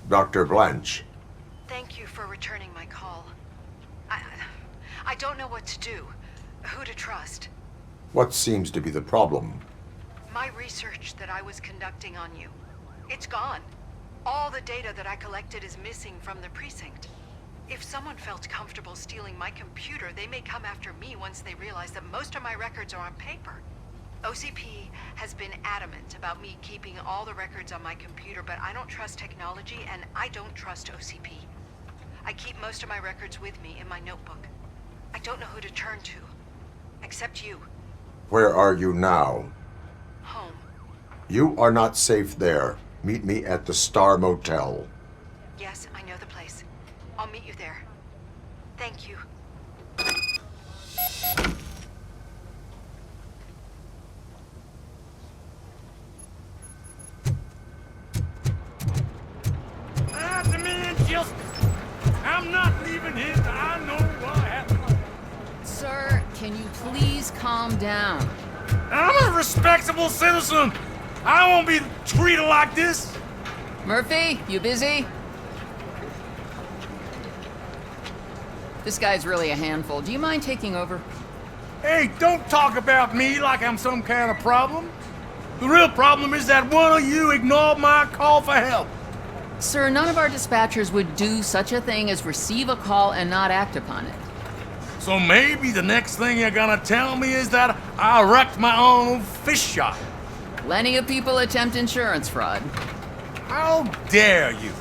Dr. Blanche. Thank you for returning my call. I don't know what to do. Who to trust. What seems to be the problem? My research that I was conducting on you. It's gone. All the data that I collected is missing from the precinct. If someone felt comfortable stealing my computer, they may come after me once they realize that most of my records are on paper. OCP has been adamant about me keeping all the records on my computer, but I don't trust technology and I don't trust OCP. I keep most of my records with me in my notebook. I don't know who to turn to, except you. Where are you now? Home. You are not safe there. Meet me at the Star Motel. Yes, I know the place. I'll meet you there. Thank you. The man just... I'm not leaving here till I know what happened. Sir, can you please calm down? I'm a respectable citizen. I won't be treated like this. Murphy, you busy? This guy's really a handful. Do you mind taking over? Hey, don't talk about me like I'm some kind of problem. The real problem is that one of you ignored my call for help. Sir, none of our dispatchers would do such a thing as receive a call and not act upon it. So maybe the next thing you're gonna tell me is that I wrecked my own fish shop. Plenty of people attempt insurance fraud. How dare you?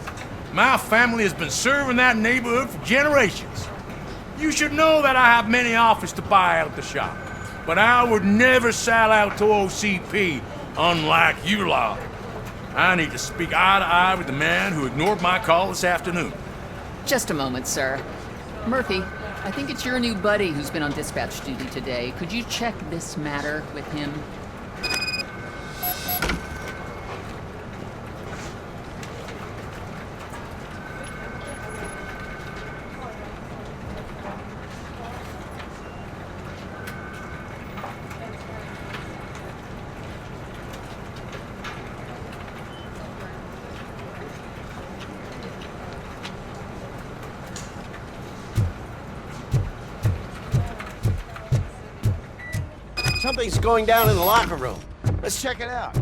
My family has been serving that neighborhood for generations. You should know that I have many offers to buy out the shop. But I would never sell out to OCP, unlike you lot. I need to speak eye to eye with the man who ignored my call this afternoon. Just a moment, sir. Murphy, I think it's your new buddy who's been on dispatch duty today. Could you check this matter with him? Something's going down in the locker room. Let's check it out.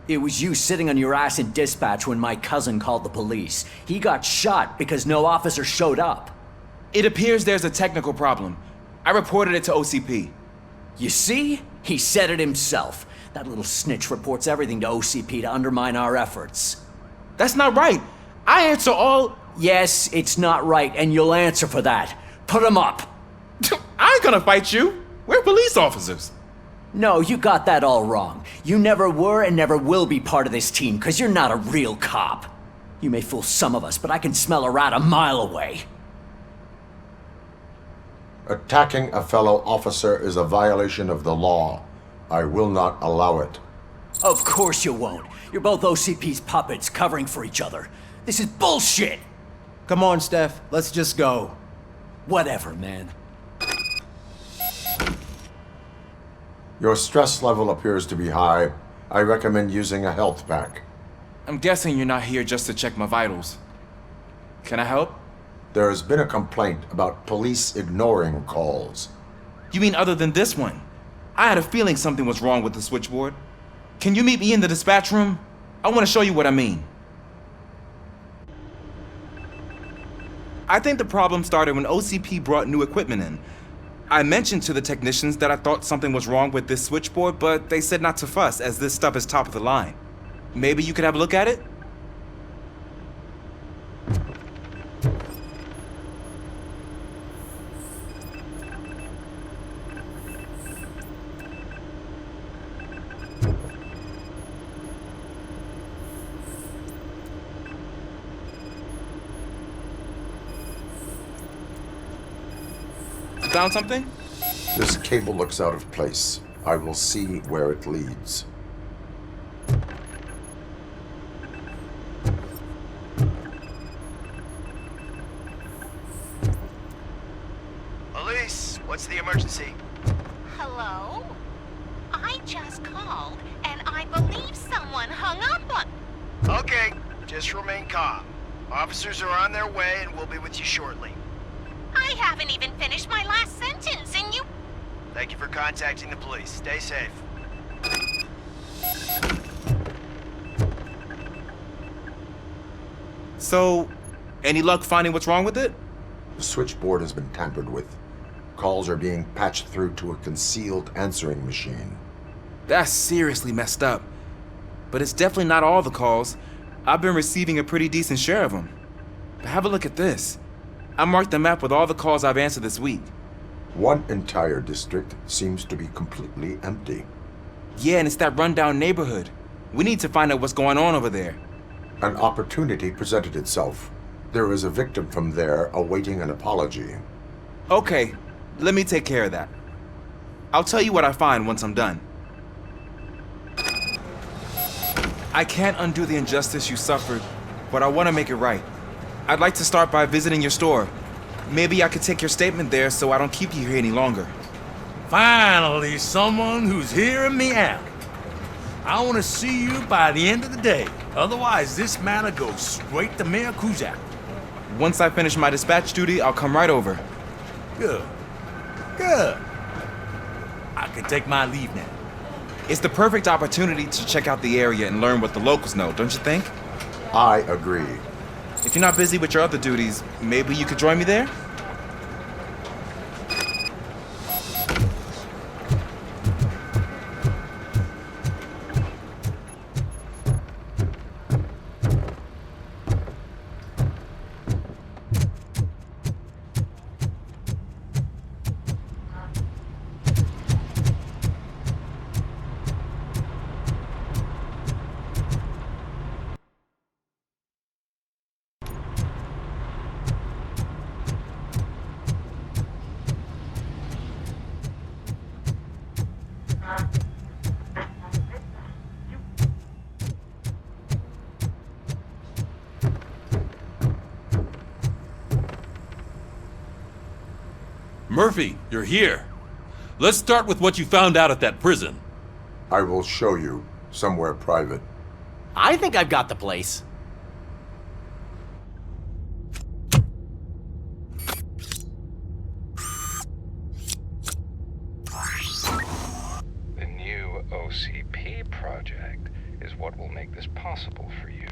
It was you sitting on your ass in dispatch when my cousin called the police. He got shot because no officer showed up. It appears there's a technical problem. I reported it to OCP. You see? He said it himself. That little snitch reports everything to OCP to undermine our efforts. That's not right. I answer all... Yes, it's not right, and you'll answer for that. Put him up. I ain't gonna fight you. We're police officers. No, you got that all wrong. You never were and never will be part of this team, because you're not a real cop. You may fool some of us, but I can smell a rat a mile away. Attacking a fellow officer is a violation of the law. I will not allow it. Of course you won't. You're both OCP's puppets covering for each other. This is bullshit! Come on, Steph. Let's just go. Whatever, man. Your stress level appears to be high. I recommend using a health pack. I'm guessing you're not here just to check my vitals. Can I help? There has been a complaint about police ignoring calls. You mean other than this one? I had a feeling something was wrong with the switchboard. Can you meet me in the dispatch room? I want to show you what I mean. I think the problem started when OCP brought new equipment in. I mentioned to the technicians that I thought something was wrong with this switchboard, but they said not to fuss, as this stuff is top of the line. Maybe you could have a look at it? Found something? This cable looks out of place. I will see where it leads. Elise, what's the emergency? Hello? I just called, and I believe someone hung up on... Okay, just remain calm. Officers are on their way and we'll be with you shortly. I haven't even finished my last sentence, and you... Thank you for contacting the police. Stay safe. So, any luck finding what's wrong with it? The switchboard has been tampered with. Calls are being patched through to a concealed answering machine. That's seriously messed up. But it's definitely not all the calls. I've been receiving a pretty decent share of them. But have a look at this. I marked the map with all the calls I've answered this week. One entire district seems to be completely empty. Yeah, and it's that rundown neighborhood. We need to find out what's going on over there. An opportunity presented itself. There is a victim from there awaiting an apology. Okay, let me take care of that. I'll tell you what I find once I'm done. I can't undo the injustice you suffered, but I want to make it right. I'd like to start by visiting your store. Maybe I could take your statement there so I don't keep you here any longer. Finally, someone who's hearing me out. I want to see you by the end of the day. Otherwise, this matter goes straight to Mayor Kuzak. Once I finish my dispatch duty, I'll come right over. Good. Good. I can take my leave now. It's the perfect opportunity to check out the area and learn what the locals know, don't you think? I agree. If you're not busy with your other duties, maybe you could join me there? Murphy, you're here. Let's start with what you found out at that prison. I will show you somewhere private. I think I've got the place. The new OCP project is what will make this possible for you.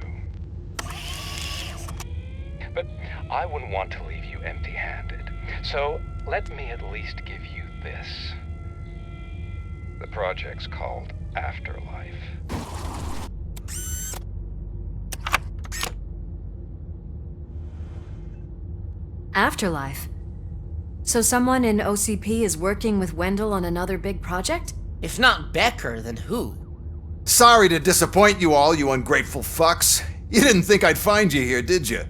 But I wouldn't want to leave you empty-handed. So let me at least give you this. The project's called Afterlife. Afterlife? So someone in OCP is working with Wendell on another big project? If not Becker, then who? Sorry to disappoint you all, you ungrateful fucks. You didn't think I'd find you here, did you?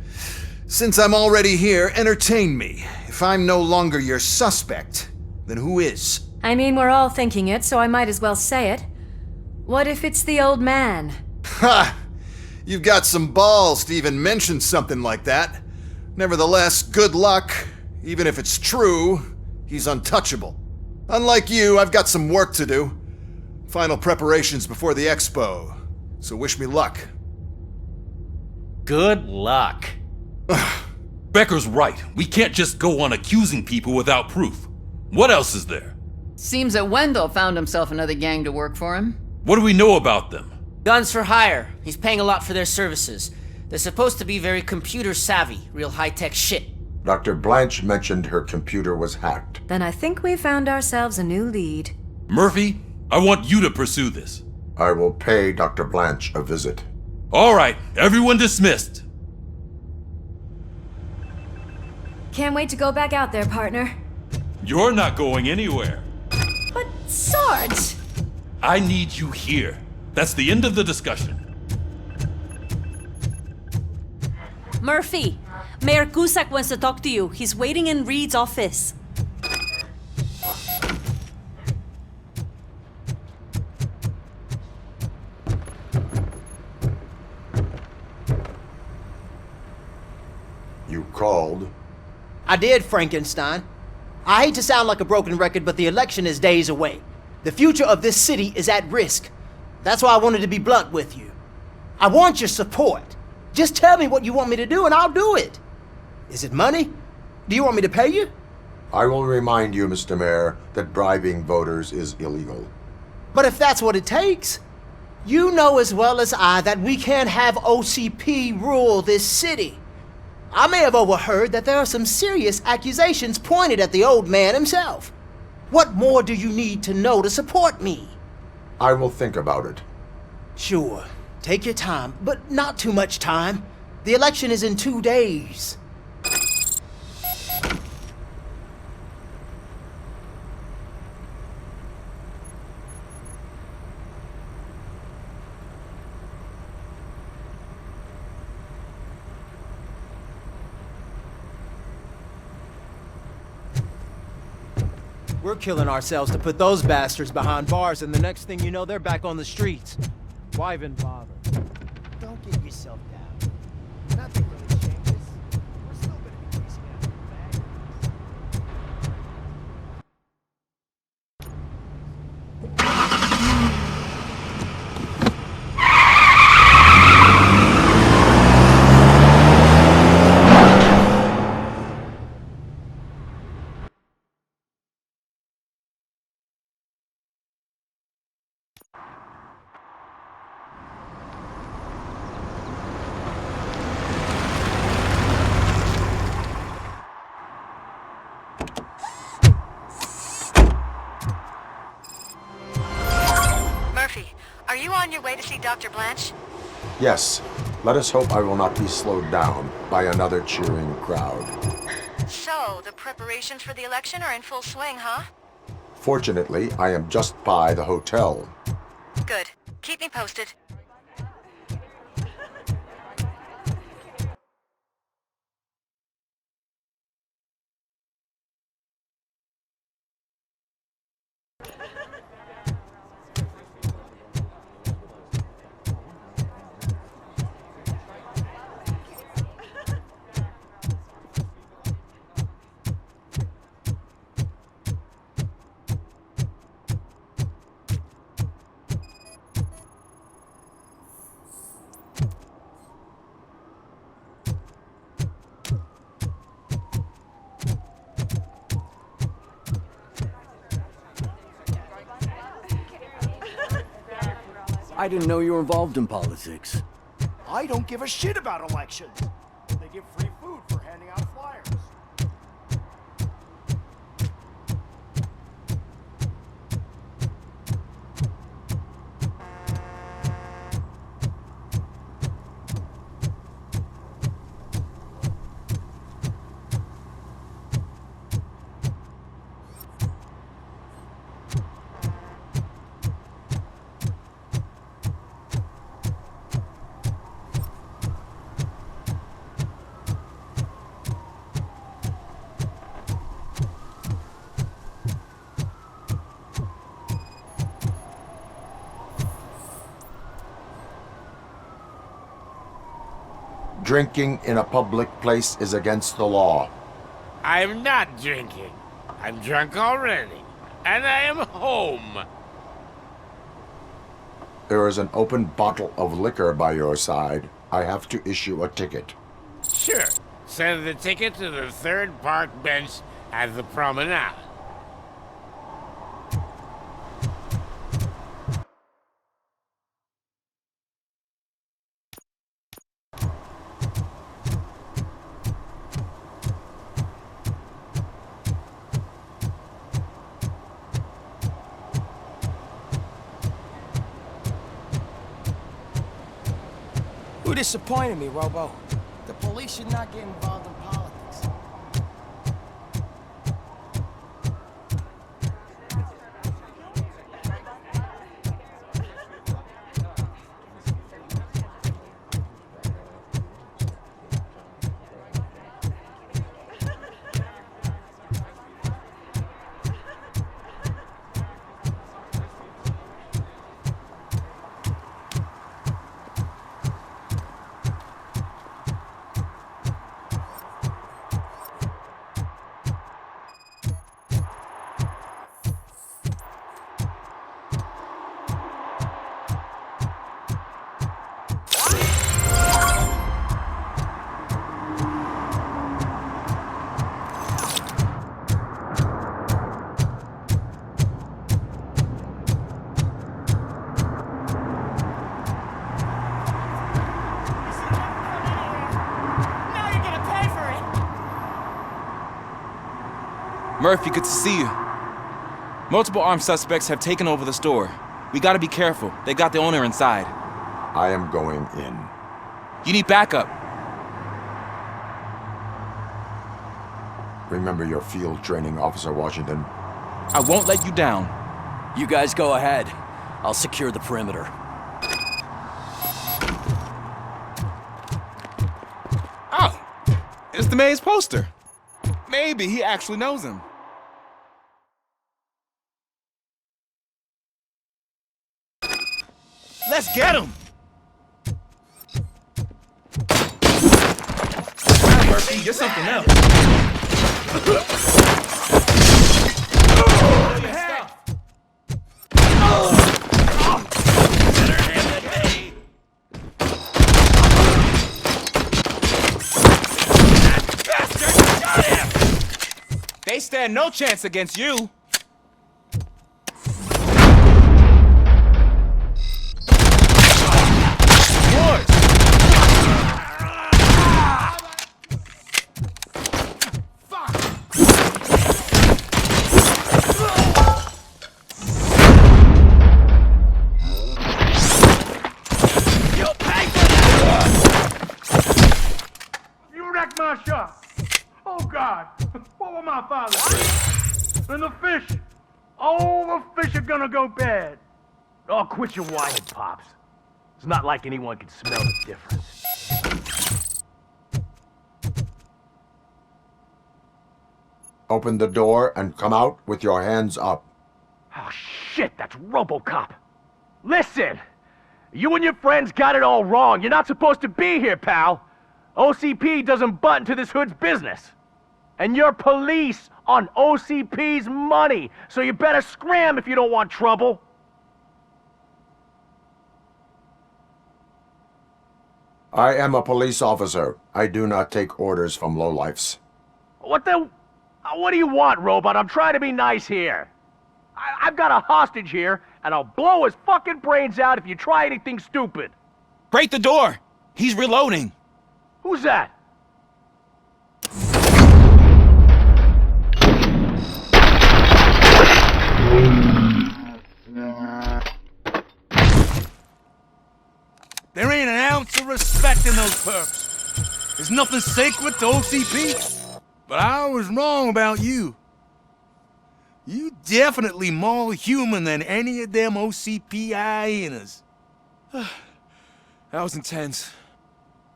Since I'm already here, entertain me. If I'm no longer your suspect, then who is? I mean, we're all thinking it, so I might as well say it. What if it's the old man? Ha! You've got some balls to even mention something like that. Nevertheless, good luck. Even if it's true, he's untouchable. Unlike you, I've got some work to do. Final preparations before the expo. So wish me luck. Good luck. Becker's right. We can't just go on accusing people without proof. What else is there? Seems that Wendell found himself another gang to work for him. What do we know about them? Guns for hire. He's paying a lot for their services. They're supposed to be very computer savvy, real high-tech shit. Dr. Blanche mentioned her computer was hacked. Then I think we found ourselves a new lead. Murphy, I want you to pursue this. I will pay Dr. Blanche a visit. All right, everyone dismissed. Can't wait to go back out there, partner. You're not going anywhere. But, Sarge! I need you here. That's the end of the discussion. Murphy, Mayor Cusack wants to talk to you. He's waiting in Reed's office. I did, Frankenstein. I hate to sound like a broken record, but the election is days away. The future of this city is at risk. That's why I wanted to be blunt with you. I want your support. Just tell me what you want me to do and I'll do it. Is it money? Do you want me to pay you? I will remind you, Mr. Mayor, that bribing voters is illegal. But if that's what it takes, you know as well as I that we can't have OCP rule this city. I may have overheard that there are some serious accusations pointed at the old man himself. What more do you need to know to support me? I will think about it. Sure. Take your time, but not too much time. The election is in 2 days. We're killing ourselves to put those bastards behind bars, and the next thing you know, they're back on the streets. Why even bother? Don't get yourself down. Nothing really changes. We're still gonna be chasing after the Murphy, are you on your way to see Dr. Blanche? Yes, let us hope I will not be slowed down by another cheering crowd. So, the preparations for the election are in full swing, huh? Fortunately, I am just by the hotel. Good. Keep me posted. I didn't know you were involved in politics. I don't give a shit about elections. They give free food for handing out flyers. Drinking in a public place is against the law. I'm not drinking. I'm drunk already. And I am home. There is an open bottle of liquor by your side. I have to issue a ticket. Sure. Send the ticket to the third park bench at the promenade. You disappointed me, Robo. The police should not get involved in politics. Murphy, good to see you. Multiple armed suspects have taken over the store. We gotta be careful. They got the owner inside. I am going in. You need backup. Remember your field training, Officer Washington. I won't let you down. You guys go ahead. I'll secure the perimeter. Oh, it's the mayor's poster. Maybe he actually knows him. Let's get him! Murphy, you're something else. They stand no chance against you. You wrecked my shop. Oh, God. What will my father say? And the fish. All the fish are gonna go bad. Oh, quit your whining, Pops. It's not like anyone can smell the difference. Open the door and come out with your hands up. Oh, shit, that's RoboCop. Listen, you and your friends got it all wrong. You're not supposed to be here, pal. OCP doesn't butt into this hood's business. And you're police on OCP's money, so you better scram if you don't want trouble. I am a police officer. I do not take orders from lowlifes. What do you want, Robot? I'm trying to be nice here. I've got a hostage here, and I'll blow his fucking brains out if you try anything stupid. Break the door! He's reloading. Who's that? There ain't an ounce of respect in those perps. There's nothing sacred to OCP. But I was wrong about you. You definitely more human than any of them OCP hyenas. That was intense.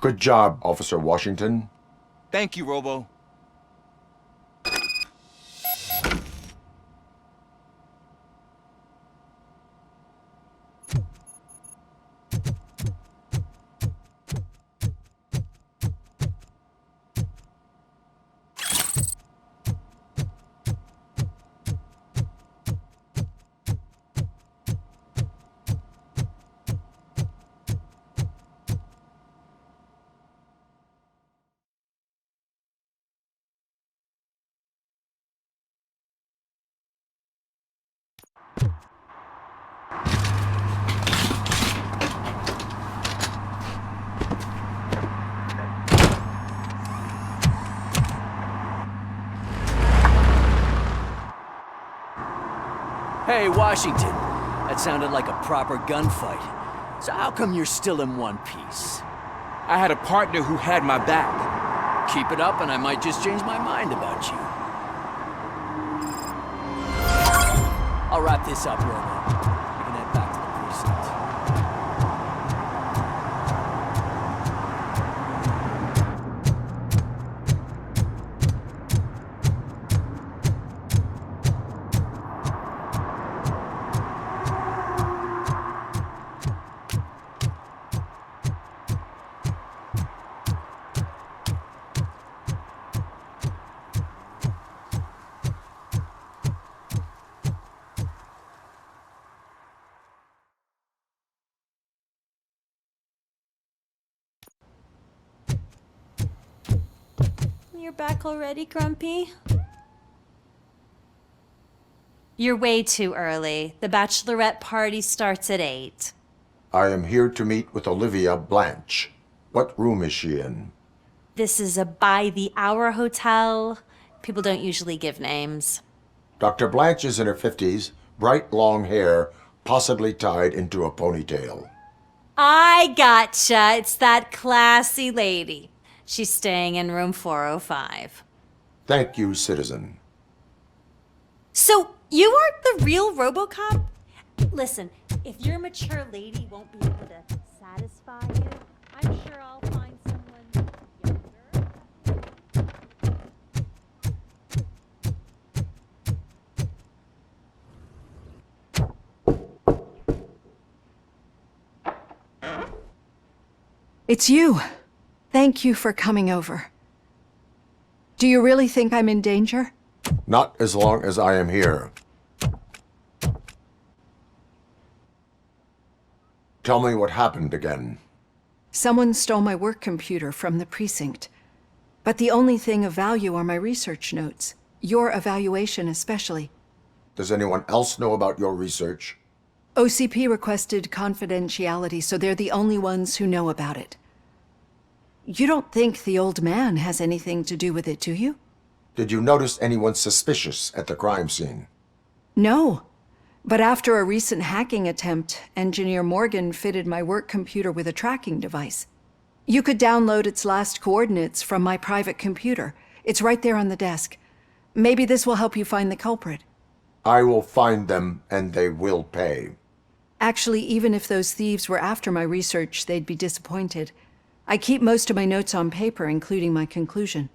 Good job, Officer Washington. Thank you, Robo. Hey, Washington. That sounded like a proper gunfight. So how come you're still in one piece? I had a partner who had my back. Keep it up and I might just change my mind about you. I'll wrap this up, Robo. We can head back to the precinct. You're back already, Grumpy? You're way too early. The bachelorette party starts at 8. I am here to meet with Olivia Blanche. What room is she in? This is a by-the-hour hotel. People don't usually give names. Dr. Blanche is in her 50s, bright long hair, possibly tied into a ponytail. I gotcha. It's that classy lady. She's staying in room 405. Thank you, citizen. So, you are the real RoboCop? Listen, if your mature lady won't be able to satisfy you, I'm sure I'll find someone younger. It's you. Thank you for coming over. Do you really think I'm in danger? Not as long as I am here. Tell me what happened again. Someone stole my work computer from the precinct. But the only thing of value are my research notes. Your evaluation especially. Does anyone else know about your research? OCP requested confidentiality, so they're the only ones who know about it. You don't think the old man has anything to do with it, do you? Did you notice anyone suspicious at the crime scene? No. But after a recent hacking attempt, Engineer Morgan fitted my work computer with a tracking device. You could download its last coordinates from my private computer. It's right there on the desk. Maybe this will help you find the culprit. I will find them, and they will pay. Actually, even if those thieves were after my research, they'd be disappointed. I keep most of my notes on paper, including my conclusion.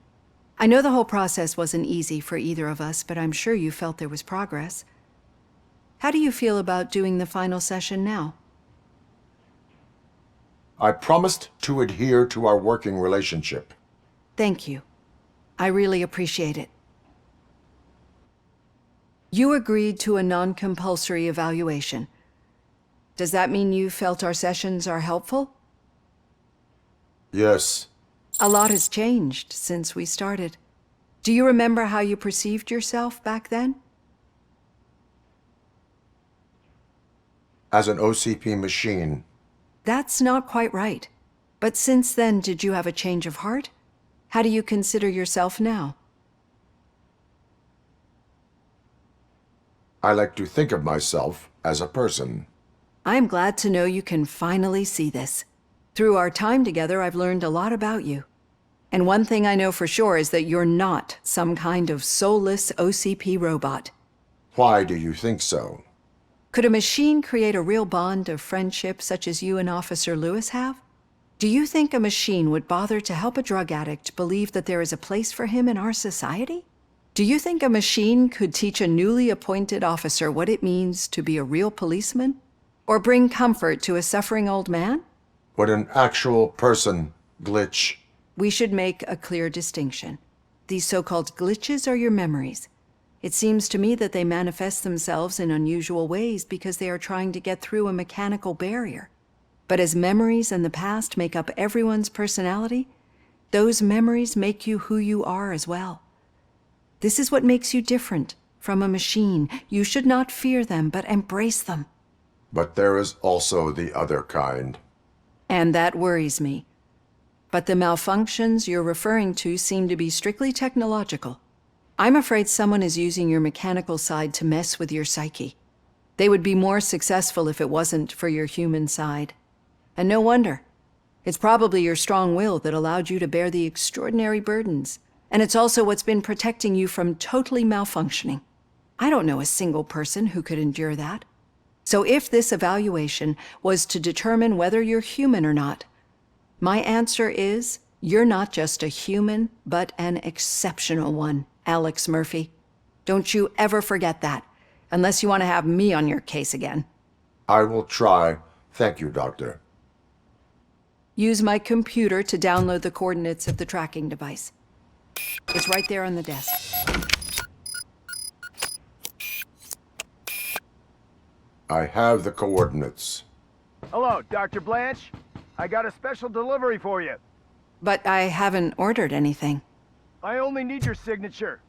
I know the whole process wasn't easy for either of us, but I'm sure you felt there was progress. How do you feel about doing the final session now? I promised to adhere to our working relationship. Thank you. I really appreciate it. You agreed to a non-compulsory evaluation. Does that mean you felt our sessions are helpful? Yes. A lot has changed since we started. Do you remember how you perceived yourself back then? As an OCP machine. That's not quite right. But since then, did you have a change of heart? How do you consider yourself now? I like to think of myself as a person. I'm glad to know you can finally see this. Through our time together, I've learned a lot about you. And one thing I know for sure is that you're not some kind of soulless OCP robot. Why do you think so? Could a machine create a real bond of friendship such as you and Officer Lewis have? Do you think a machine would bother to help a drug addict believe that there is a place for him in our society? Do you think a machine could teach a newly appointed officer what it means to be a real policeman? Or bring comfort to a suffering old man? Would an actual person glitch? We should make a clear distinction. These so-called glitches are your memories. It seems to me that they manifest themselves in unusual ways because they are trying to get through a mechanical barrier. But as memories and the past make up everyone's personality, those memories make you who you are as well. This is what makes you different from a machine. You should not fear them, but embrace them. But there is also the other kind. And that worries me. But the malfunctions you're referring to seem to be strictly technological. I'm afraid someone is using your mechanical side to mess with your psyche. They would be more successful if it wasn't for your human side. And no wonder. It's probably your strong will that allowed you to bear the extraordinary burdens. And it's also what's been protecting you from totally malfunctioning. I don't know a single person who could endure that. So if this evaluation was to determine whether you're human or not, my answer is, you're not just a human, but an exceptional one, Alex Murphy. Don't you ever forget that, unless you want to have me on your case again. I will try. Thank you, Doctor. Use my computer to download the coordinates of the tracking device. It's right there on the desk. I have the coordinates. Hello, Dr. Blanche. I got a special delivery for you. But I haven't ordered anything. I only need your signature.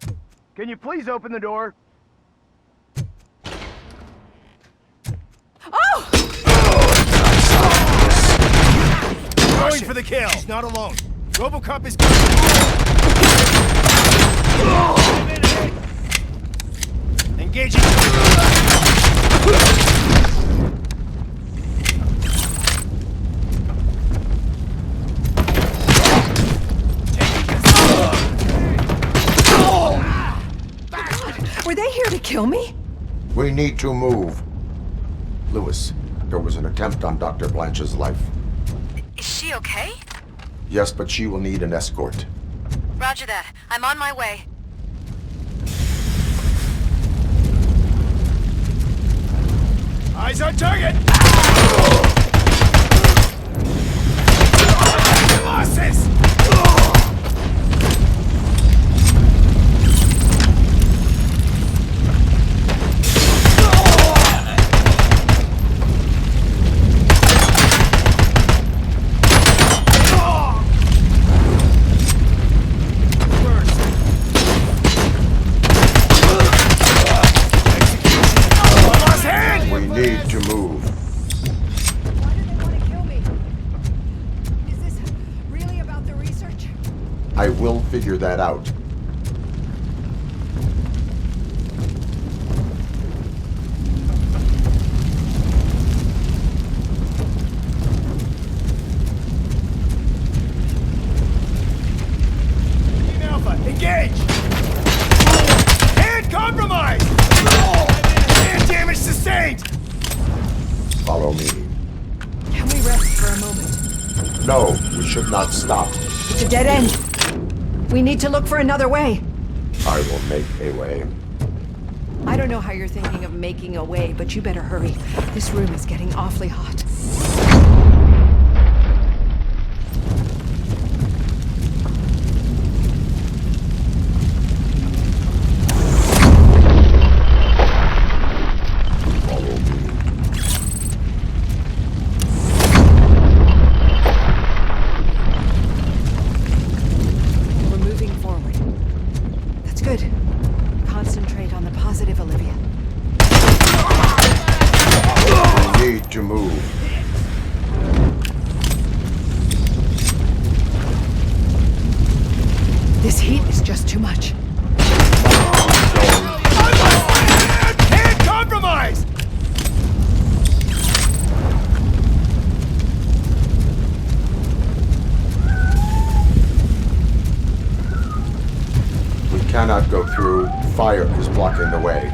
Can you please open the door? Oh! Going for the kill. He's not alone. RoboCop is coming. Engaging. Were they here to kill me? We need to move. Lewis, there was an attempt on Dr. Blanche's life. Is she okay? Yes, but she will need an escort. Roger that. I'm on my way. Eyes on target! Bosses! We need to move. Why do they want to kill me? Is this really about the research? I will figure that out. Team Alpha, engage! Hand compromised! Hand damage sustained! Follow me. Can we rest for a moment? No, we should not stop. It's a dead end. We need to look for another way. I will make a way. I don't know how you're thinking of making a way, but you better hurry. This room is getting awfully hot. We're moving forward. That's good. Concentrate on the positive, Olivia. We need to move. This heat is just too much. Hand compromised! We cannot go through. Fire is blocking the way.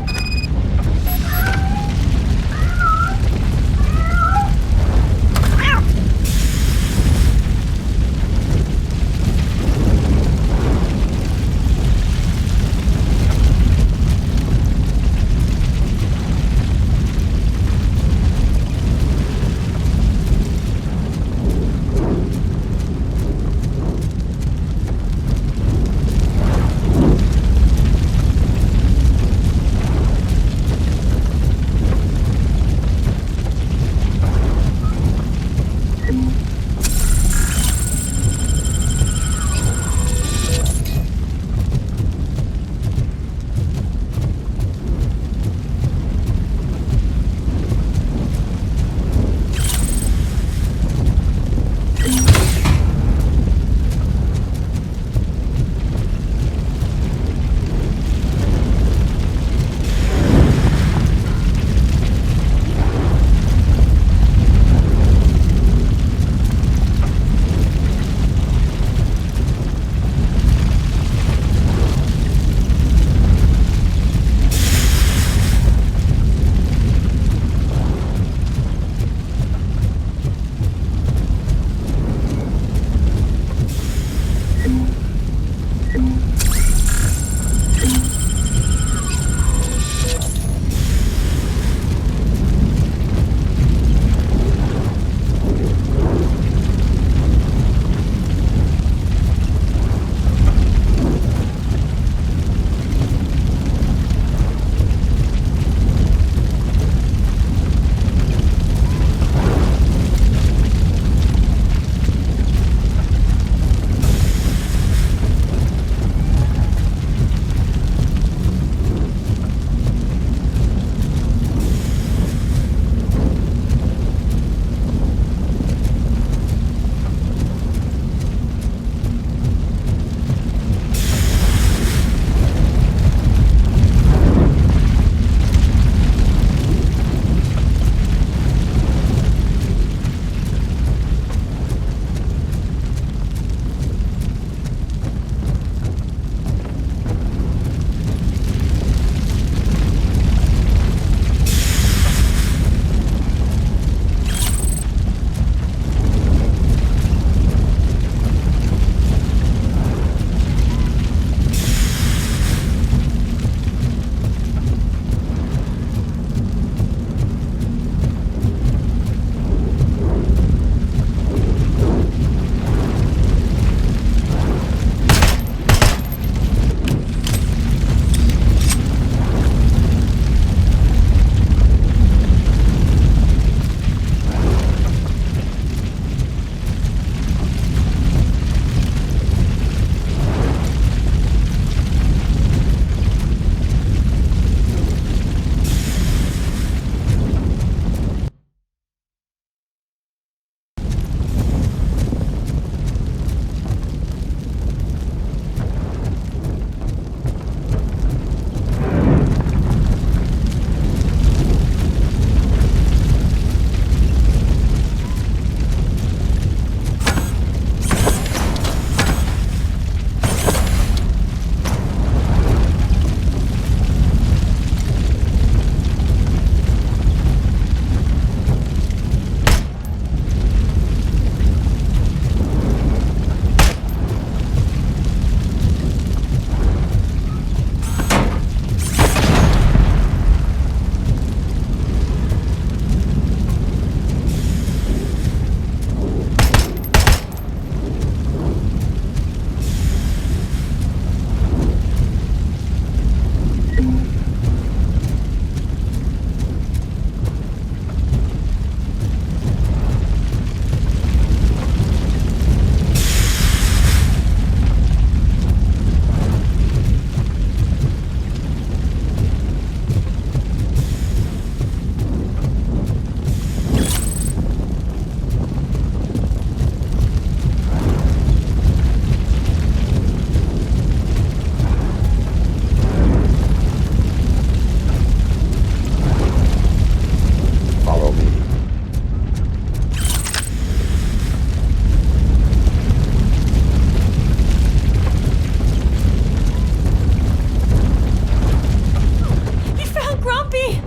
Murphy?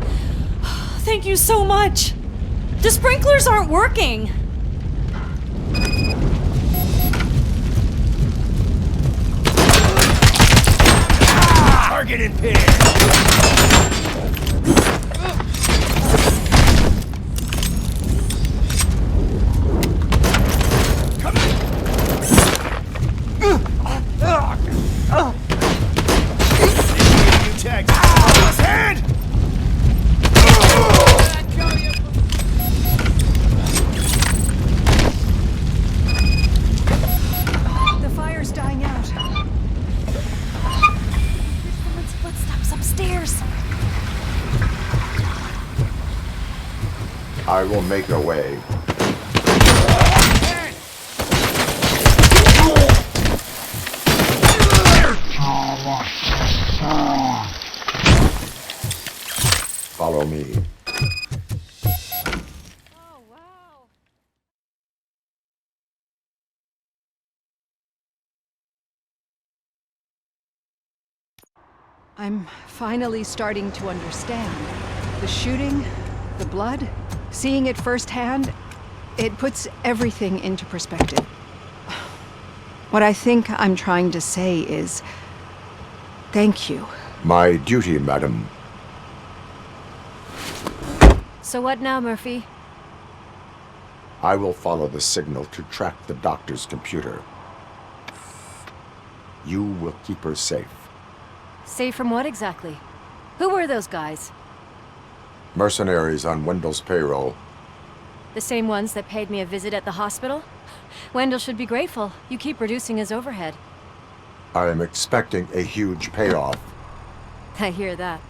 Thank you so much. The sprinklers aren't working. Target impaired. The fire's dying out. Someone's footsteps upstairs. I will make a way. Follow me. I'm finally starting to understand. The shooting, the blood, seeing it firsthand, it puts everything into perspective. What I think I'm trying to say is, thank you. My duty, madam. So what now, Murphy? I will follow the signal to track the doctor's computer. You will keep her safe. Safe from what exactly? Who were those guys? Mercenaries on Wendell's payroll. The same ones that paid me a visit at the hospital? Wendell should be grateful. You keep reducing his overhead. I am expecting a huge payoff. I hear that.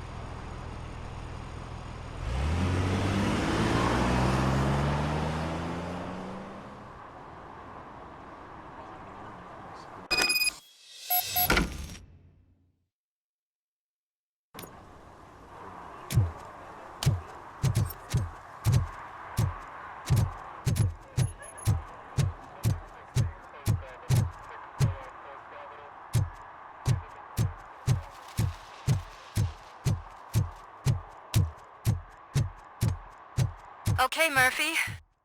Okay, Murphy.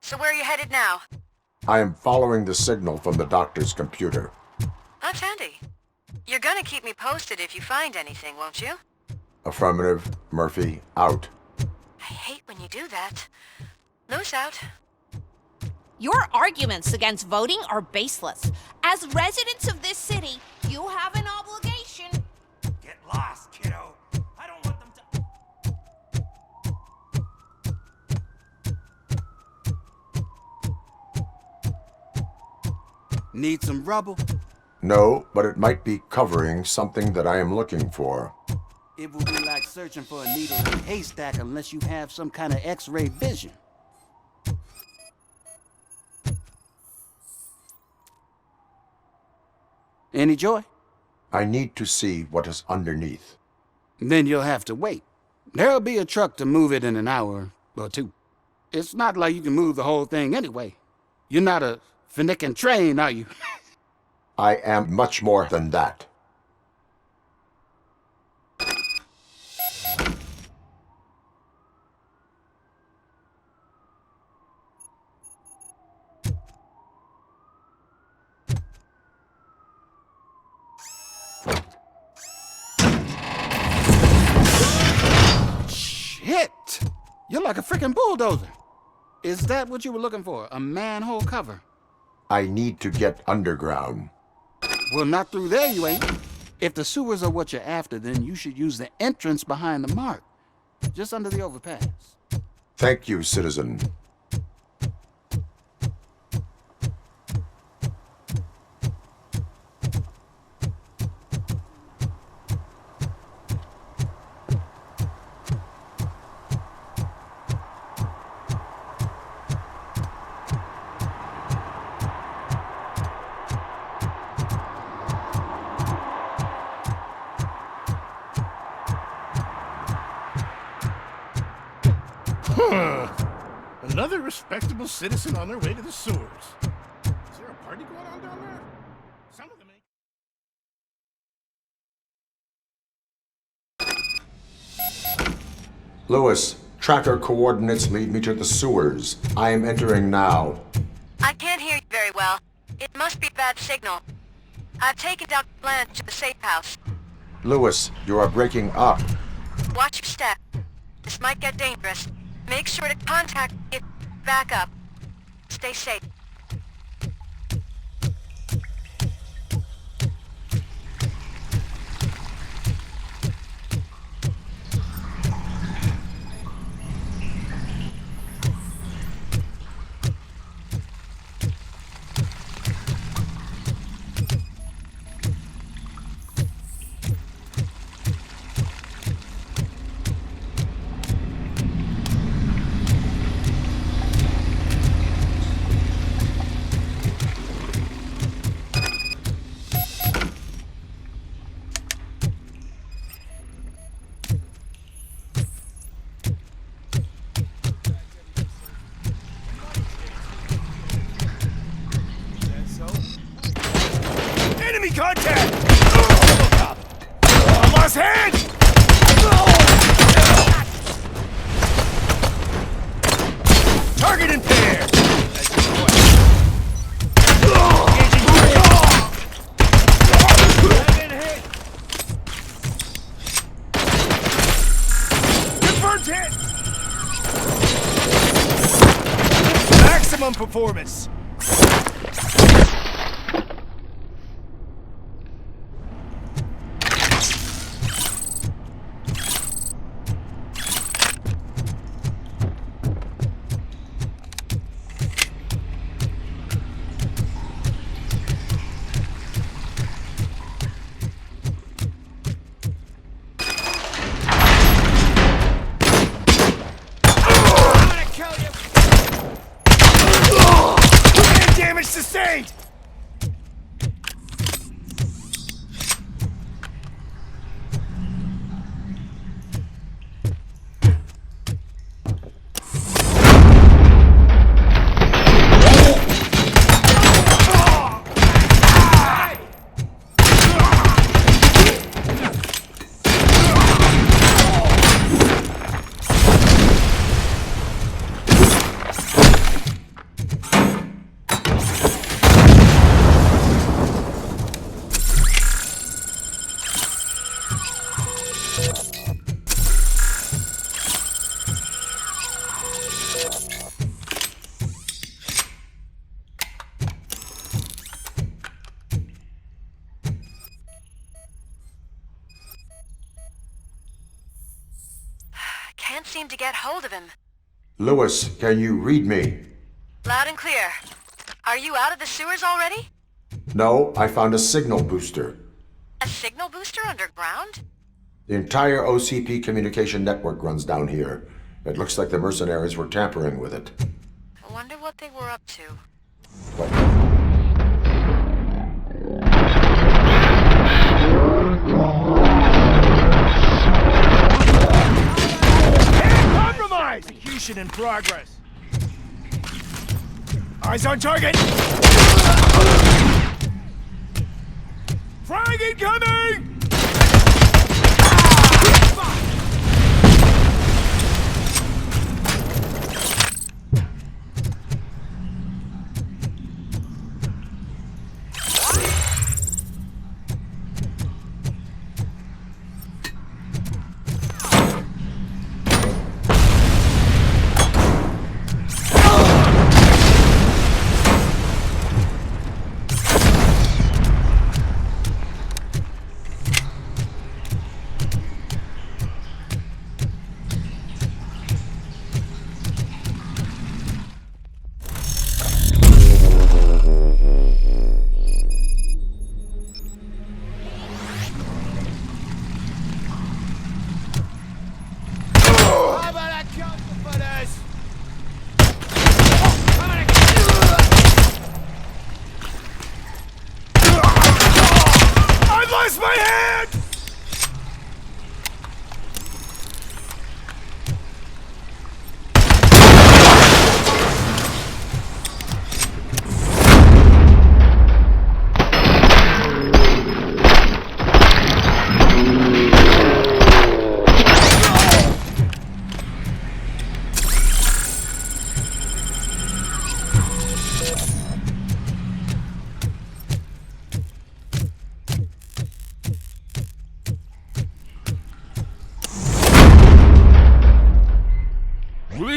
So where are you headed now? I am following the signal from the doctor's computer. That's handy. You're gonna keep me posted if you find anything, won't you? Affirmative. Murphy, out. I hate when you do that. Loose out. Your arguments against voting are baseless. As residents of this city, you have an obligation. Get lost, kiddo. I don't want them to... Need some rubble? No, but it might be covering something that I am looking for. It will be like searching for a needle in a haystack unless you have some kind of X-ray vision. Any joy? I need to see what is underneath. Then you'll have to wait. There'll be a truck to move it in an hour or two. It's not like you can move the whole thing anyway. You're not a finicking train, are you? I am much more than that. Shit! You're like a freaking bulldozer. Is that what you were looking for? A manhole cover? I need to get underground. Well, not through there, you ain't. If the sewers are what you're after, then you should use the entrance behind the mark. Just under the overpass. Thank you, citizen. Another respectable citizen on their way to the sewers. Is there a party going on down there? Some of them ain't. Lewis, tracker coordinates lead me to the sewers. I am entering now. I can't hear you very well. It must be a bad signal. I've taken Dr. Blanche to the safe house. Lewis, you are breaking up. Watch your step. This might get dangerous. Make sure to contact it. Back up. Stay safe. Enemy contact! RoboCop! I lost hand! Target impaired! Confirmed hit! Maximum performance! Damage sustained! Can't seem to get hold of him. Lewis, can you read me? Loud and clear. Are you out of the sewers already? No, I found a signal booster. A signal booster underground? The entire OCP communication network runs down here. It looks like the mercenaries were tampering with it. I wonder what they were up to. Compromise! Execution in progress. Eyes on target! Frag incoming!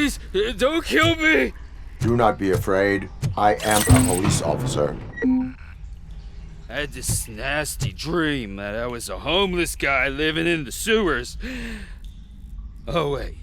Please, don't kill me! Do not be afraid. I am a police officer. I had this nasty dream that I was a homeless guy living in the sewers. Oh, wait.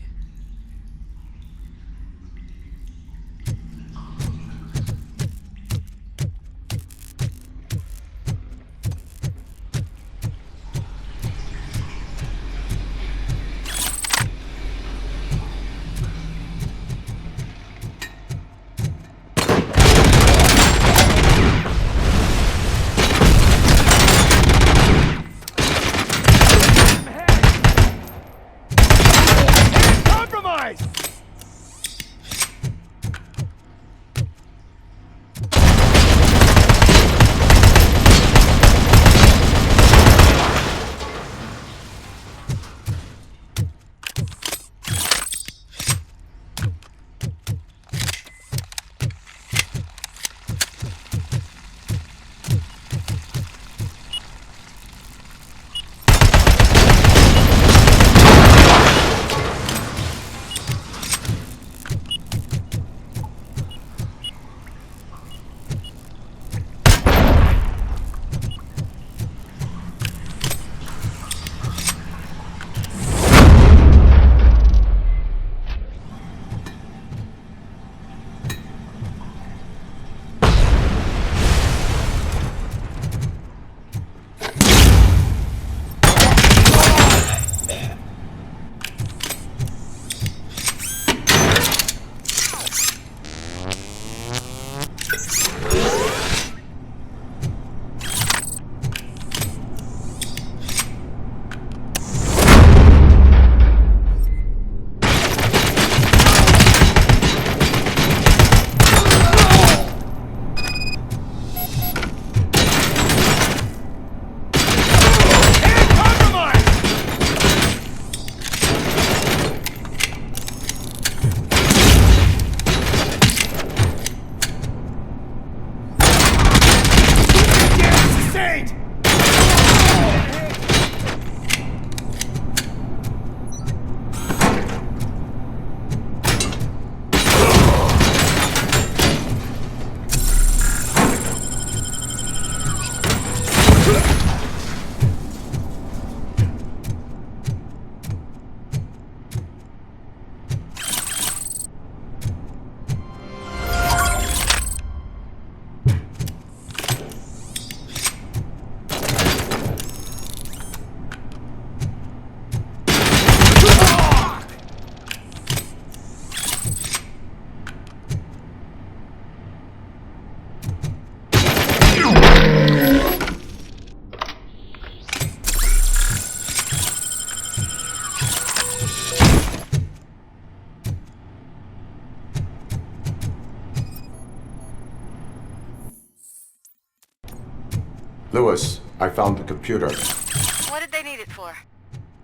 Lewis, I found the computer. What did they need it for?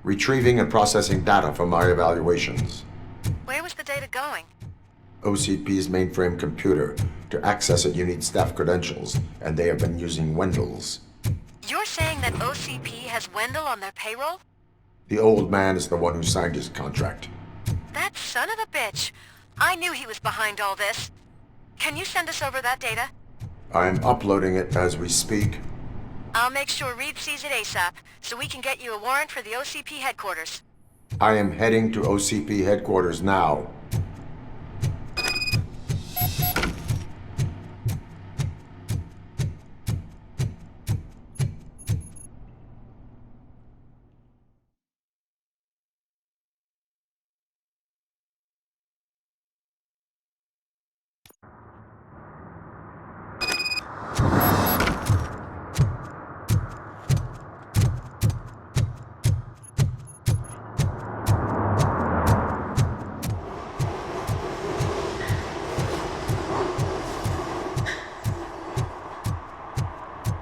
Retrieving and processing data from our evaluations. Where was the data going? OCP's mainframe computer. To access it, you need staff credentials, and they have been using Wendell's. You're saying that OCP has Wendell on their payroll? The old man is the one who signed his contract. That son of a bitch. I knew he was behind all this. Can you send us over that data? I'm uploading it as we speak. I'll make sure Reed sees it ASAP, so we can get you a warrant for the OCP headquarters. I am heading to OCP headquarters now.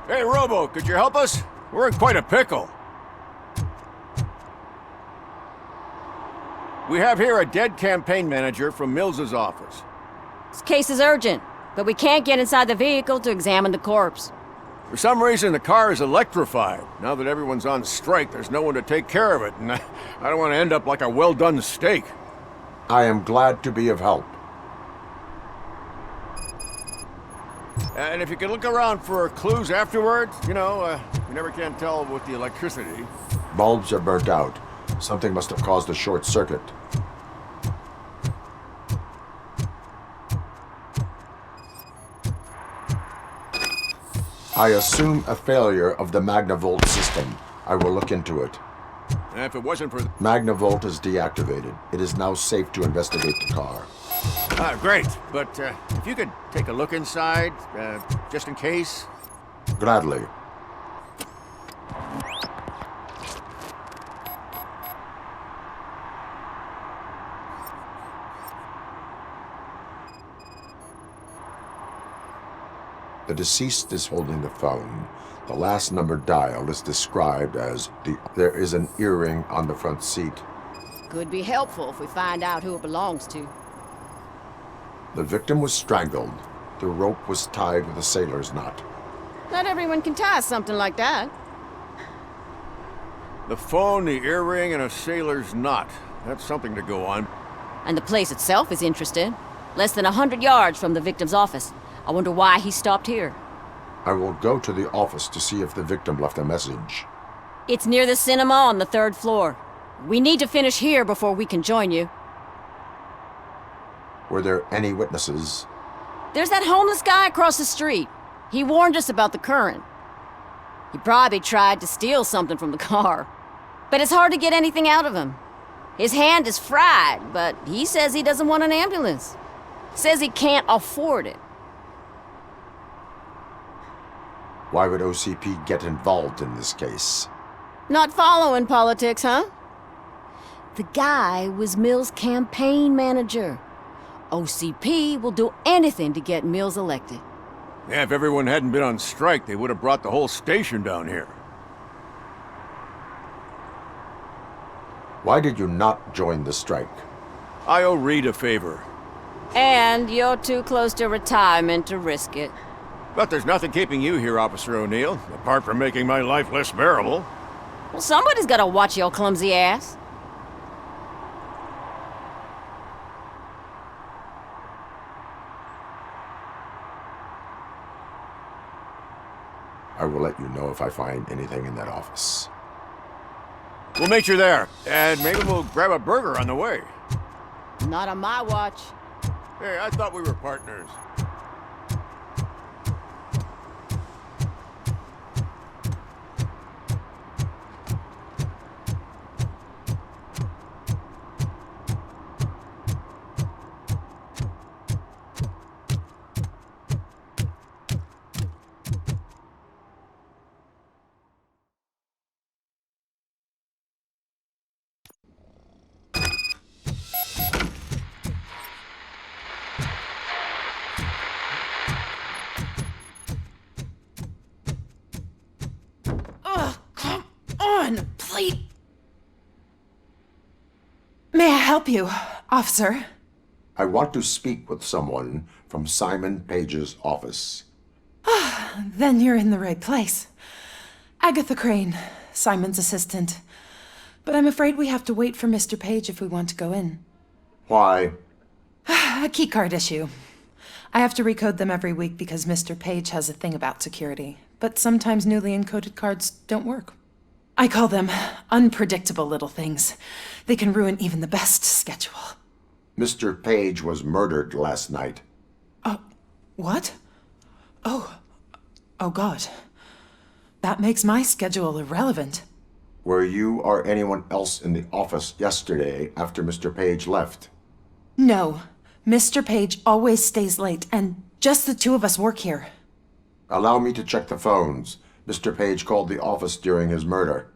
Hey, Robo, could you help us? We're in quite a pickle. We have here a dead campaign manager from Mills's office. This case is urgent, but we can't get inside the vehicle to examine the corpse. For some reason, the car is electrified. Now that everyone's on strike, there's no one to take care of it, and I don't want to end up like a well-done steak. I am glad to be of help. And if you can look around for clues afterwards, you never can tell with the electricity. Bulbs are burnt out. Something must have caused a short circuit. I assume a failure of the Magnavolt system. I will look into it. And if it wasn't for... Magnavolt is deactivated. It is now safe to investigate the car. Great, but if you could take a look inside, just in case. Gladly. The deceased is holding the phone. The last number dialed is described as there is an earring on the front seat. Could be helpful if we find out who it belongs to. The victim was strangled. The rope was tied with a sailor's knot. Not everyone can tie something like that. The phone, the earring, and a sailor's knot. That's something to go on. And the place itself is interesting. Less than 100 yards from the victim's office. I wonder why he stopped here. I will go to the office to see if the victim left a message. It's near the cinema on the 3rd floor. We need to finish here before we can join you. Were there any witnesses? There's that homeless guy across the street. He warned us about the current. He probably tried to steal something from the car. But it's hard to get anything out of him. His hand is fried, but he says he doesn't want an ambulance. Says he can't afford it. Why would OCP get involved in this case? Not following politics, huh? The guy was Mills' campaign manager. OCP will do anything to get Mills elected. Yeah, if everyone hadn't been on strike, they would have brought the whole station down here. Why did you not join the strike? I owe Reed a favor. And you're too close to retirement to risk it. But there's nothing keeping you here, Officer O'Neill, apart from making my life less bearable. Well, somebody's gotta watch your clumsy ass. I will let you know if I find anything in that office. We'll meet you there, and maybe we'll grab a burger on the way. Not on my watch. Hey, I thought we were partners. Please. May I help you, officer? I want to speak with someone from Simon Page's office. Then you're in the right place. Agatha Crane, Simon's assistant. But I'm afraid we have to wait for Mr. Page if we want to go in. Why? A keycard issue. I have to recode them every week because Mr. Page has a thing about security. But sometimes newly encoded cards don't work. I call them unpredictable little things. They can ruin even the best schedule. Mr. Page was murdered last night. What? Oh God. That makes my schedule irrelevant. Were you or anyone else in the office yesterday after Mr. Page left? No. Mr. Page always stays late, and just the two of us work here. Allow me to check the phones. Mr. Page called the office during his murder.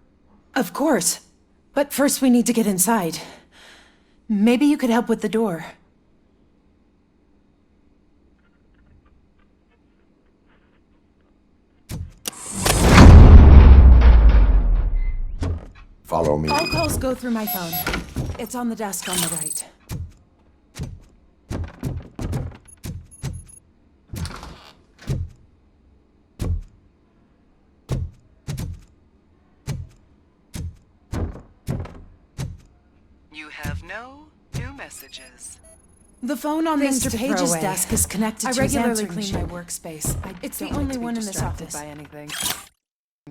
Of course. But first we need to get inside. Maybe you could help with the door. Follow me. All calls go through my phone. It's on the desk on the right. You have no new messages. The phone on Things Mr. to throw Page's away. desk is connected I to his regularly answering clean my machine. workspace. It's don't the like only to be one in this distracted office. by anything.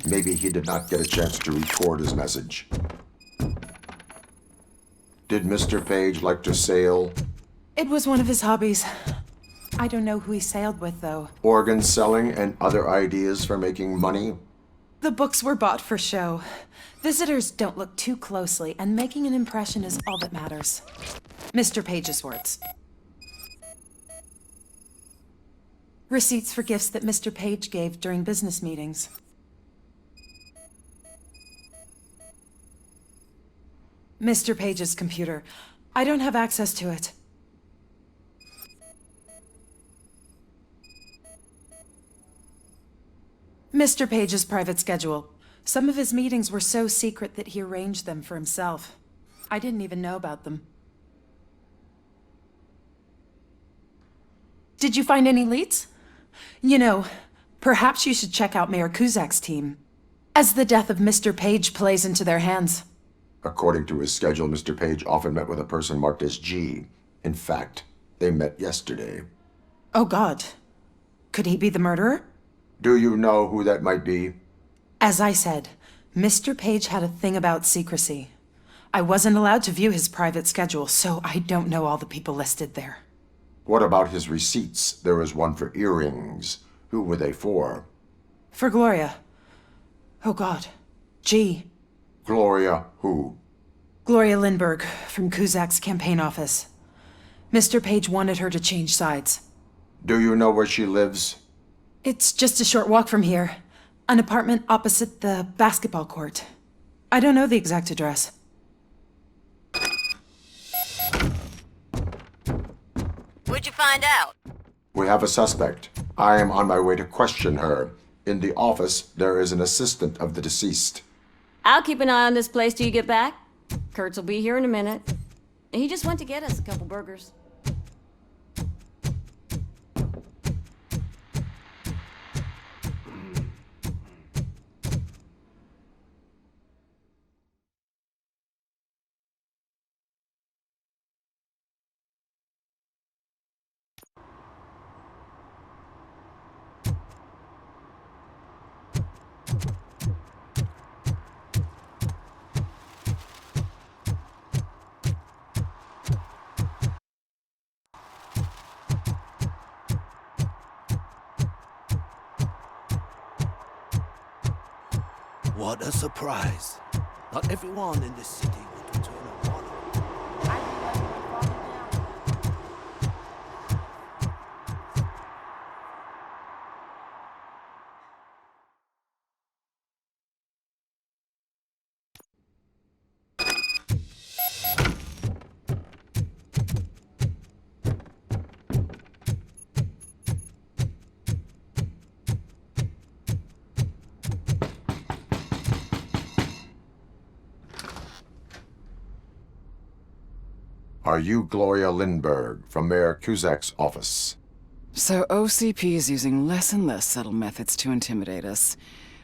Maybe he did not get a chance to record his message. Did Mr. Page like to sail? It was one of his hobbies. I don't know who he sailed with, though. Organ selling and other ideas for making money? The books were bought for show. Visitors don't look too closely, and making an impression is all that matters. Mr. Page's words. Receipts for gifts that Mr. Page gave during business meetings. Mr. Page's computer. I don't have access to it. Mr. Page's private schedule. Some of his meetings were so secret that he arranged them for himself. I didn't even know about them. Did you find any leads? You know, perhaps you should check out Mayor Kuzak's team, as the death of Mr. Page plays into their hands. According to his schedule, Mr. Page often met with a person marked as G. In fact, they met yesterday. Oh God. Could he be the murderer? Do you know who that might be? As I said, Mr. Page had a thing about secrecy. I wasn't allowed to view his private schedule, so I don't know all the people listed there. What about his receipts? There was one for earrings. Who were they for? For Gloria. Oh God. G. Gloria who? Gloria Lindbergh, from Kuzak's campaign office. Mr. Page wanted her to change sides. Do you know where she lives? It's just a short walk from here. An apartment opposite the basketball court. I don't know the exact address. What'd you find out? We have a suspect. I am on my way to question her. In the office, there is an assistant of the deceased. I'll keep an eye on this place till you get back. Kurtz will be here in a minute. He just went to get us a couple burgers. What a surprise. Not everyone in this city would return a honor. Are you Gloria Lindbergh from Mayor Kuzak's office? So OCP is using less and less subtle methods to intimidate us.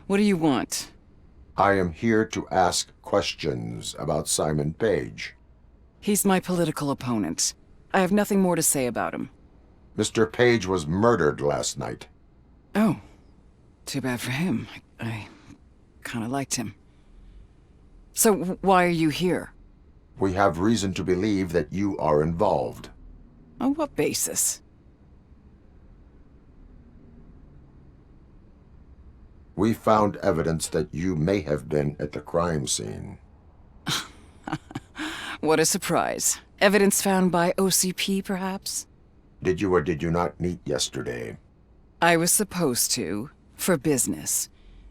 What do you want? I am here to ask questions about Simon Page. He's my political opponent. I have nothing more to say about him. Mr. Page was murdered last night. Oh, too bad for him. I kind of liked him. So why are you here? We have reason to believe that you are involved. On what basis? We found evidence that you may have been at the crime scene. What a surprise. Evidence found by OCP, perhaps? Did you or did you not meet yesterday? I was supposed to, for business.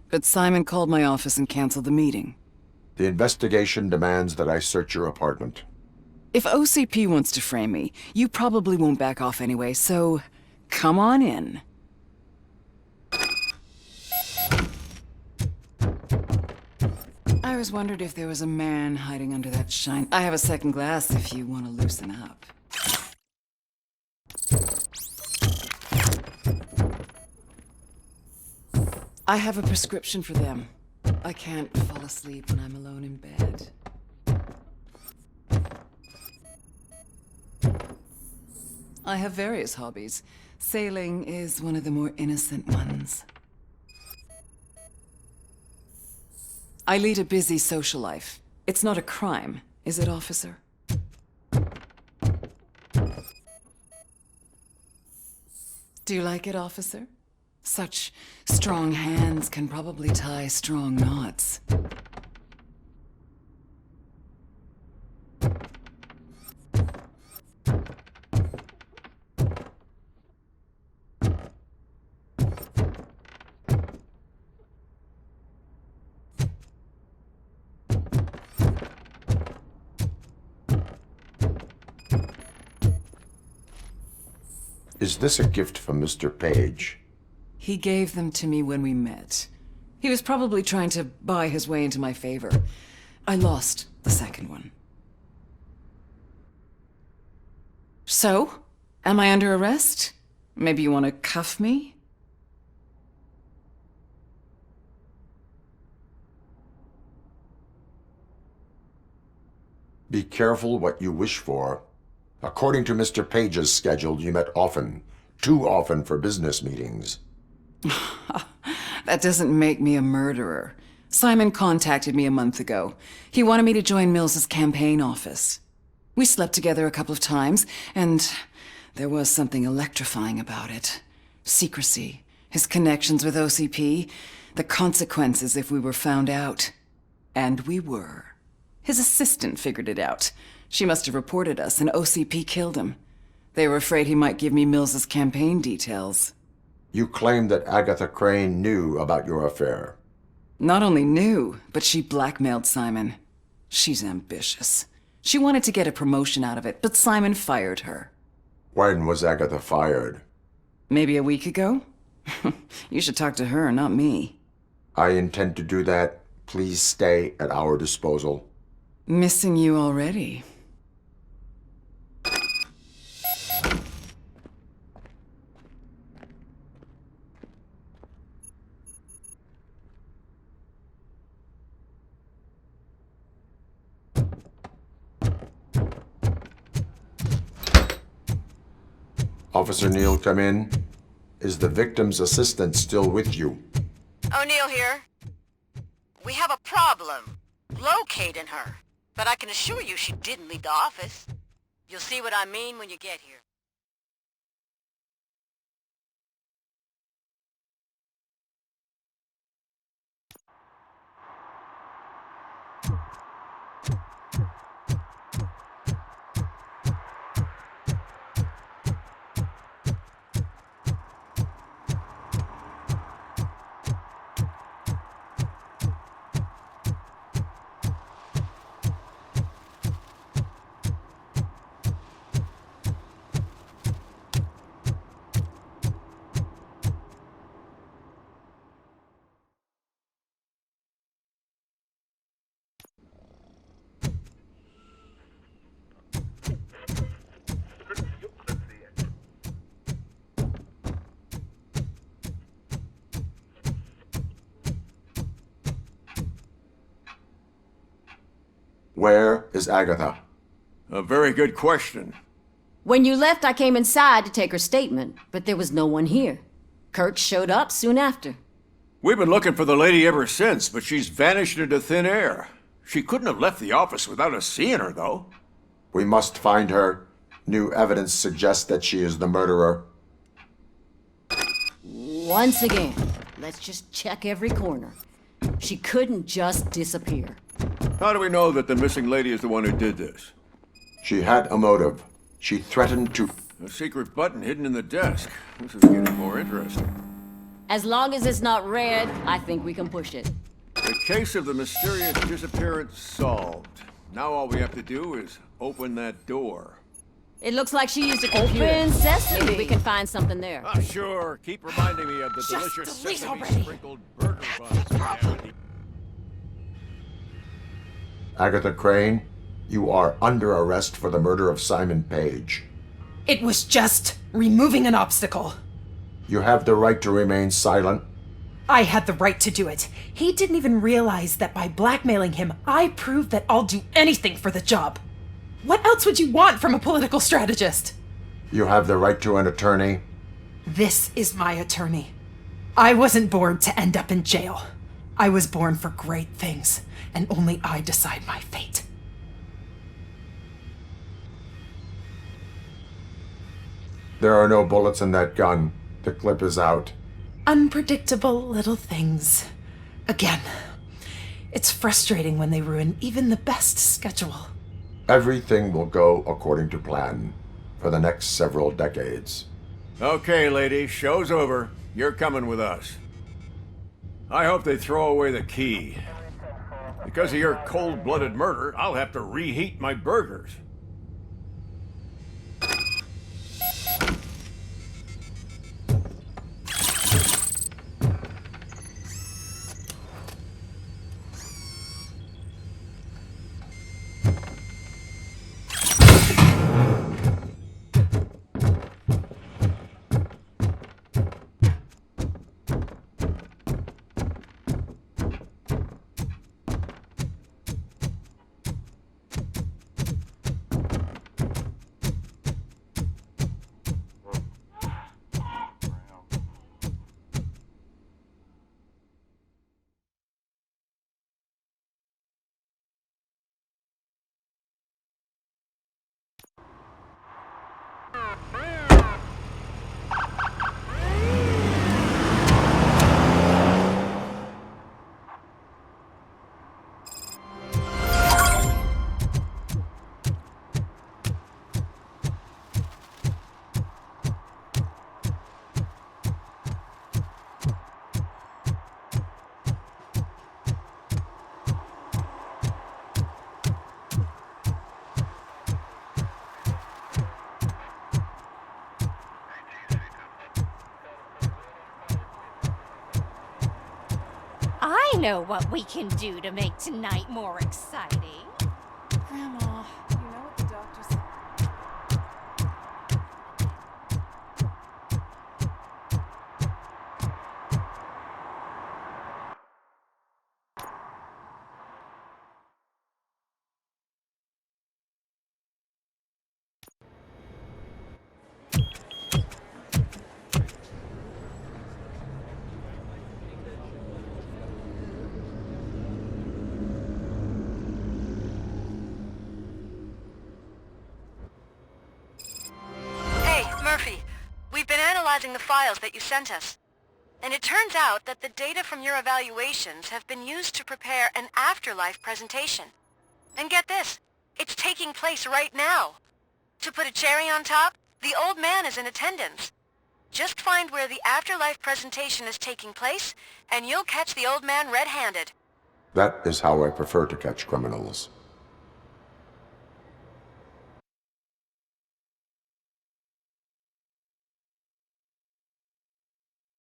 But Simon called my office and canceled the meeting. The investigation demands that I search your apartment. If OCP wants to frame me, you probably won't back off anyway, so come on in. I always wondered if there was a man hiding under that shine. I have a second glass if you want to loosen up. I have a prescription for them. I can't fall asleep when I'm alone in bed. I have various hobbies. Sailing is one of the more innocent ones. I lead a busy social life. It's not a crime, is it, officer? Do you like it, officer? Such strong hands can probably tie strong knots. Is this a gift from Mr. Page? He gave them to me when we met. He was probably trying to buy his way into my favor. I lost the second one. So, am I under arrest? Maybe you want to cuff me? Be careful what you wish for. According to Mr. Page's schedule, you met often. Too often for business meetings. That doesn't make me a murderer. Simon contacted me a month ago. He wanted me to join Mills's campaign office. We slept together a couple of times, and there was something electrifying about it. Secrecy, his connections with OCP, the consequences if we were found out. And we were. His assistant figured it out. She must have reported us, and OCP killed him. They were afraid he might give me Mills's campaign details. You claim that Agatha Crane knew about your affair. Not only knew, but she blackmailed Simon. She's ambitious. She wanted to get a promotion out of it, but Simon fired her. When was Agatha fired? Maybe a week ago? You should talk to her, not me. I intend to do that. Please stay at our disposal. Missing you already. Officer Neal, come in. Is the victim's assistant still with you? O'Neill here. We have a problem locating her, but I can assure you she didn't leave the office. You'll see what I mean when you get here. Where is Agatha? A very good question. When you left, I came inside to take her statement, but there was no one here. Kurt showed up soon after. We've been looking for the lady ever since, but she's vanished into thin air. She couldn't have left the office without us seeing her, though. We must find her. New evidence suggests that she is the murderer. Once again, let's just check every corner. She couldn't just disappear. How do we know that the missing lady is the one who did this? She had a motive. She threatened to... A secret button hidden in the desk. This is getting more interesting. As long as it's not red, I think we can push it. The case of the mysterious disappearance solved. Now all we have to do is open that door. It looks like she used a computer. Open sesame. Maybe we can find something there. Oh, sure. Keep reminding me of the delicious sesame-sprinkled burger buns. Agatha Crane, you are under arrest for the murder of Simon Page. It was just removing an obstacle. You have the right to remain silent. I had the right to do it. He didn't even realize that by blackmailing him, I proved that I'll do anything for the job. What else would you want from a political strategist? You have the right to an attorney? This is my attorney. I wasn't born to end up in jail. I was born for great things, and only I decide my fate. There are no bullets in that gun. The clip is out. Unpredictable little things. Again, it's frustrating when they ruin even the best schedule. Everything will go according to plan for the next several decades. Okay, lady, show's over. You're coming with us. I hope they throw away the key. Because of your cold-blooded murder, I'll have to reheat my burgers. I know what we can do to make tonight more exciting. Grandma, you know what the doctor said? Murphy, we've been analyzing the files that you sent us. And it turns out that the data from your evaluations have been used to prepare an afterlife presentation. And get this, it's taking place right now. To put a cherry on top, the old man is in attendance. Just find where the afterlife presentation is taking place, and you'll catch the old man red-handed. That is how I prefer to catch criminals.